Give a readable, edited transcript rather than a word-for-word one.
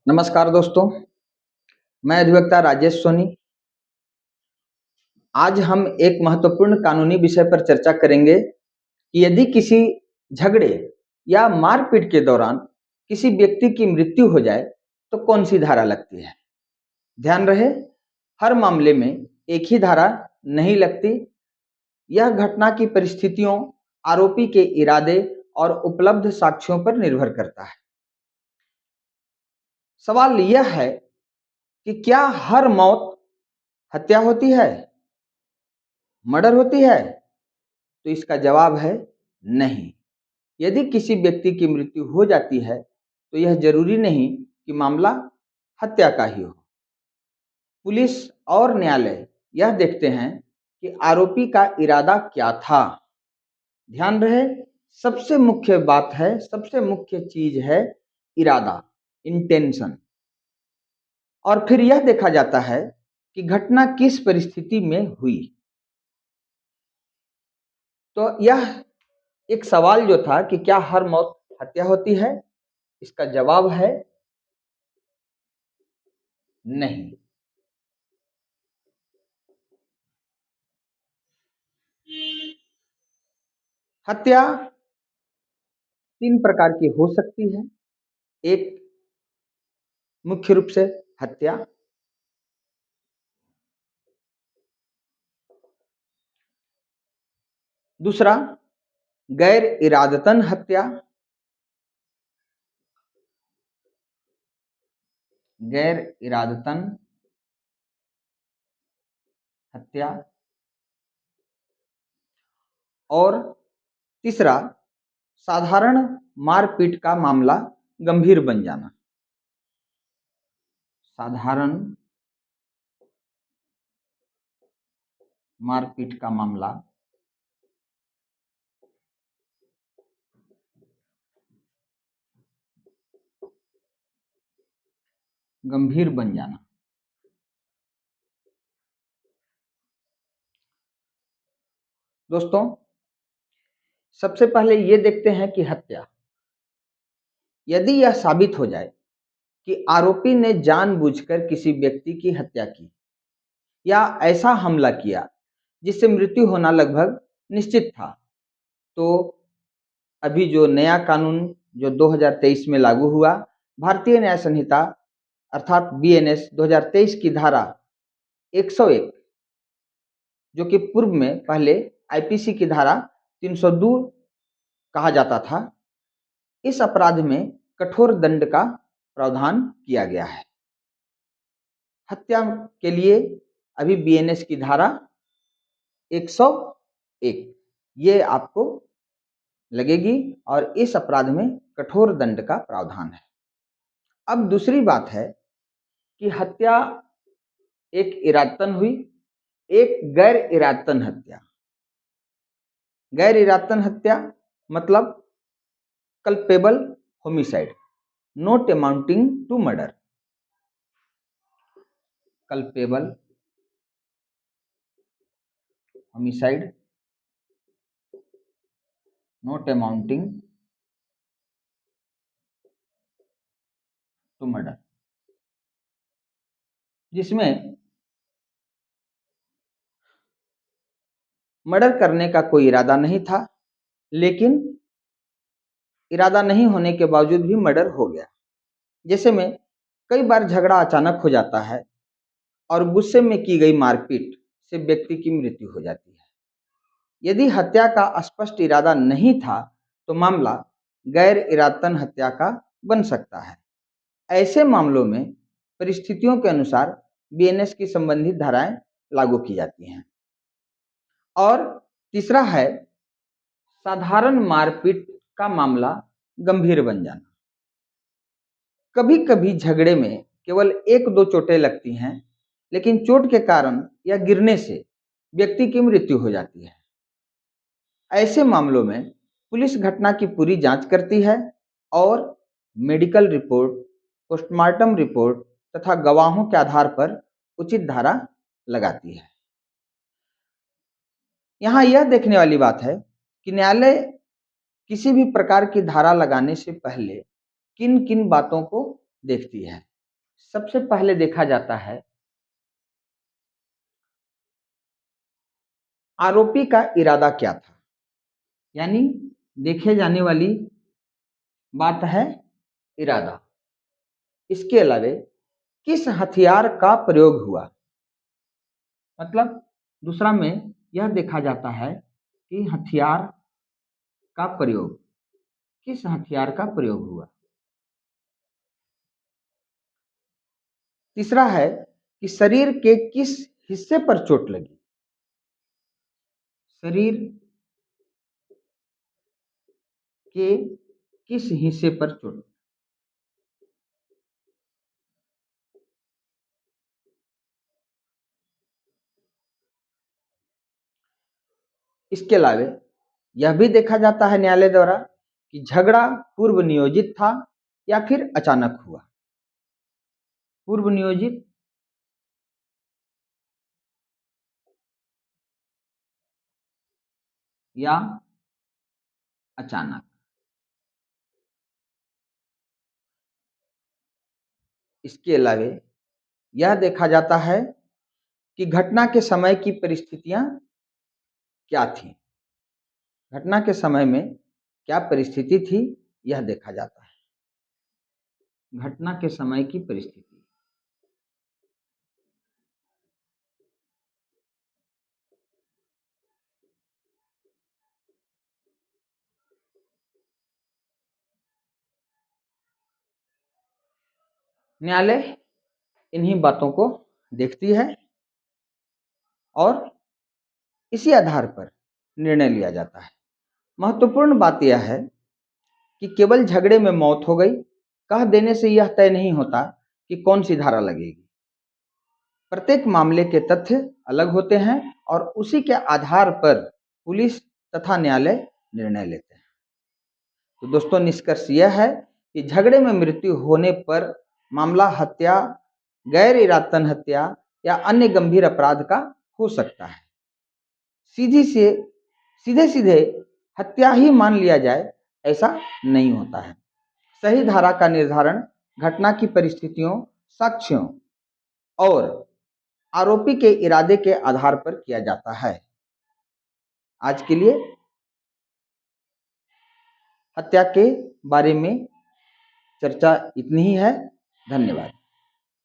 नमस्कार दोस्तों, मैं अधिवक्ता राजेश सोनी। आज हम एक महत्वपूर्ण कानूनी विषय पर चर्चा करेंगे कि यदि किसी झगड़े या मारपीट के दौरान किसी व्यक्ति की मृत्यु हो जाए तो कौन सी धारा लगती है। ध्यान रहे, हर मामले में एक ही धारा नहीं लगती। यह घटना की परिस्थितियों, आरोपी के इरादे और उपलब्ध साक्ष्यों पर निर्भर करता है। सवाल यह है कि क्या हर मौत हत्या होती है, मर्डर होती है? तो इसका जवाब है नहीं। यदि किसी व्यक्ति की मृत्यु हो जाती है तो यह जरूरी नहीं कि मामला हत्या का ही हो। पुलिस और न्यायालय यह देखते हैं कि आरोपी का इरादा क्या था। ध्यान रहे, सबसे मुख्य बात है, सबसे मुख्य चीज है इरादा, इंटेंशन। और फिर यह देखा जाता है कि घटना किस परिस्थिति में हुई। तो यह एक सवाल जो था कि क्या हर मौत हत्या होती है, इसका जवाब है नहीं। हत्या तीन प्रकार की हो सकती है। एक, मुख्य रूप से हत्या। दूसरा, गैर इरादतन हत्या। गैर इरादतन हत्या। और तीसरा, साधारण मारपीट का मामला गंभीर बन जाना। साधारण मारपीट का मामला गंभीर बन जाना। दोस्तों, सबसे पहले ये देखते हैं कि हत्या, यदि यह साबित हो जाए कि आरोपी ने जानबूझकर किसी व्यक्ति की हत्या की या ऐसा हमला किया जिससे मृत्यु होना लगभग निश्चित था, तो अभी जो नया कानून जो 2023 में लागू हुआ, भारतीय न्याय संहिता अर्थात बीएनएस 2023 की धारा 101, जो कि पूर्व में पहले आईपीसी की धारा 302 कहा जाता था, इस अपराध में कठोर दंड का प्रावधान किया गया है। हत्या के लिए अभी बीएनएस की धारा 101 ये आपको लगेगी और इस अपराध में कठोर दंड का प्रावधान है। अब दूसरी बात है कि हत्या एक इरादतन हुई, एक गैर इरादतन हत्या। गैर इरादतन हत्या मतलब culpable homicide, not amounting to murder. Culpable homicide not amounting to murder, जिसमें मर्डर करने का कोई इरादा नहीं था, लेकिन इरादा नहीं होने के बावजूद भी मर्डर हो गया। जैसे में कई बार झगड़ा अचानक हो जाता है और गुस्से में की गई मारपीट से व्यक्ति की मृत्यु हो जाती है। यदि हत्या का स्पष्ट इरादा नहीं था तो मामला गैर इरादतन हत्या का बन सकता है। ऐसे मामलों में परिस्थितियों के अनुसार बीएनएस की संबंधित धाराएं लागू की जाती हैं। और तीसरा है साधारण मारपीट का मामला गंभीर बन जाना। कभी कभी झगड़े में केवल एक दो चोटें लगती हैं, लेकिन चोट के कारण या गिरने से व्यक्ति की मृत्यु हो जाती है। ऐसे मामलों में पुलिस घटना की पूरी जांच करती है और मेडिकल रिपोर्ट, पोस्टमार्टम रिपोर्ट तथा गवाहों के आधार पर उचित धारा लगाती है। यहाँ यह देखने वाली बात है कि न्यायालय किसी भी प्रकार की धारा लगाने से पहले किन किन बातों को देखती है। सबसे पहले देखा जाता है आरोपी का इरादा क्या था, यानी देखे जाने वाली बात है इरादा। इसके अलावा किस हथियार का प्रयोग हुआ, मतलब दूसरा में यह देखा जाता है कि हथियार का प्रयोग, किस हथियार का प्रयोग हुआ। तीसरा है कि शरीर के किस हिस्से पर चोट लगी, शरीर के किस हिस्से पर चोट। इसके अलावा यह भी देखा जाता है न्यायालय द्वारा कि झगड़ा पूर्व नियोजित था या फिर अचानक हुआ। पूर्व नियोजित या अचानक। इसके अलावा यह देखा जाता है कि घटना के समय की परिस्थितियां क्या थी, घटना के समय में क्या परिस्थिति थी, यह देखा जाता है। घटना के समय की परिस्थिति। न्यायालय इन्हीं बातों को देखती है और इसी आधार पर निर्णय लिया जाता है। महत्वपूर्ण बात यह है कि केवल झगड़े में मौत हो गई कह देने से यह तय नहीं होता कि कौन सी धारा लगेगी। प्रत्येक मामले के तथ्य अलग होते हैं और उसी के आधार पर पुलिस तथा न्यायालय निर्णय लेते हैं। तो दोस्तों, निष्कर्ष यह है कि झगड़े में मृत्यु होने पर मामला हत्या, गैर इरादतन हत्या या अन्य गंभीर अपराध का हो सकता है। सीधे सीधे हत्या ही मान लिया जाए ऐसा नहीं होता है। सही धारा का निर्धारण घटना की परिस्थितियों, साक्ष्यों और आरोपी के इरादे के आधार पर किया जाता है। आज के लिए हत्या के बारे में चर्चा इतनी ही है। धन्यवाद।